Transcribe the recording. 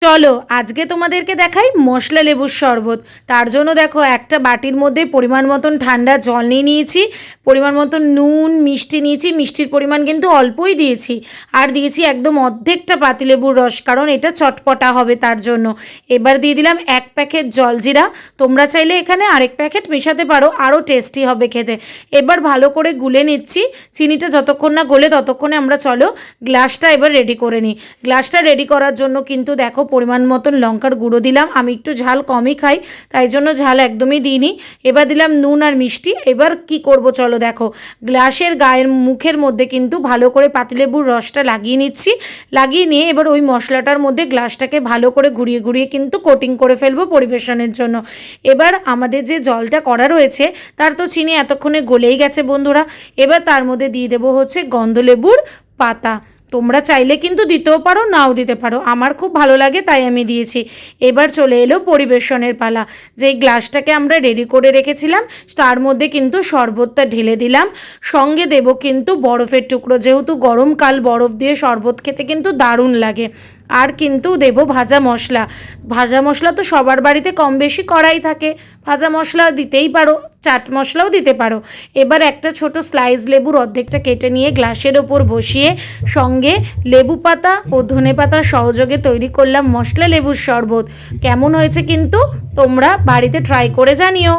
চলো আজকে তোমাদেরকে দেখাই মশলা লেবুর শরবত। তার জন্য দেখো একটা বাটির মধ্যে পরিমাণ মতন ঠান্ডা জল নিয়ে নিয়েছি, পরিমাণ মতন নুন মিষ্টি নিয়েছি, মিষ্টির পরিমাণ কিন্তু অল্পই দিয়েছি, আর দিয়েছি একদম অর্ধেকটা পাতিলেবুর রস, কারণ এটা চটপটা হবে তার জন্য। এবার দিয়ে দিলাম 1 প্যাকেট জলজিরা, তোমরা চাইলে এখানে আরেক প্যাকেট মেশাতে পারো, আরও টেস্টি হবে খেতে। এবার ভালো করে গুলে নিচ্ছি, চিনিটা যতক্ষণ না গলে ততক্ষণে আমরা চলো গ্লাসটা এবার রেডি করে নিই। গ্লাসটা রেডি করার জন্য কিন্তু দেখো পরিমাণ মতন লঙ্কার গুঁড়ো দিলাম, আমি একটু ঝাল কমই খাই তাই জন্য ঝাল একদমই দিইনি। এবার দিলাম নুন আর মিষ্টি। এবার কি করব চলো দেখো, গ্লাসের গায়ের মুখের মধ্যে কিন্তু ভালো করে পাতিলেবুর রসটা লাগিয়ে নিচ্ছি, লাগিয়ে নিয়ে এবার ওই মশলাটার মধ্যে গ্লাসটাকে ভালো করে ঘুরিয়ে ঘুরিয়ে কিন্তু কোটিং করে ফেলবো পরিবেশনের জন্য। এবার আমাদের যে জলটা করা রয়েছে তার তো চিনি এতক্ষণে গলেই গেছে বন্ধুরা। এবার তার মধ্যে দিয়ে দেবো হচ্ছে গন্ধলেবুর পাতা, তোমরা চাইলে কিন্তু দিতেও পারো নাও দিতে পারো, আমার খুব ভালো লাগে তাই আমি দিয়েছি। এবার চলে এলো পরিবেশনের পালা। যেই গ্লাসটাকে আমরা রেডি করে রেখেছিলাম তার মধ্যে কিন্তু শরবতটা ঢেলে দিলাম, সঙ্গে দেবো কিন্তু বরফের টুকরো, যেহেতু গরমকাল বরফ দিয়ে শরবত খেতে কিন্তু দারুণ লাগে। আর কিন্তু দেবো ভাজা মশলা, ভাজা মশলা তো সবার বাড়িতে কম বেশি করাই থাকে, ভাজা মশলা দিতেই পারো, চাট মশলাও দিতে পারো। এবার একটা ছোট স্লাইস লেবুর অর্ধেকটা কেটে নিয়ে গ্লাসের ওপর বসিয়ে সঙ্গে লেবু পাতা ও ধনে পাতা সহযোগে তৈরি করলাম মশলা লেবুর শরবত। কেমন হয়েছে কিন্তু তোমরা বাড়িতে ট্রাই করে জানিও।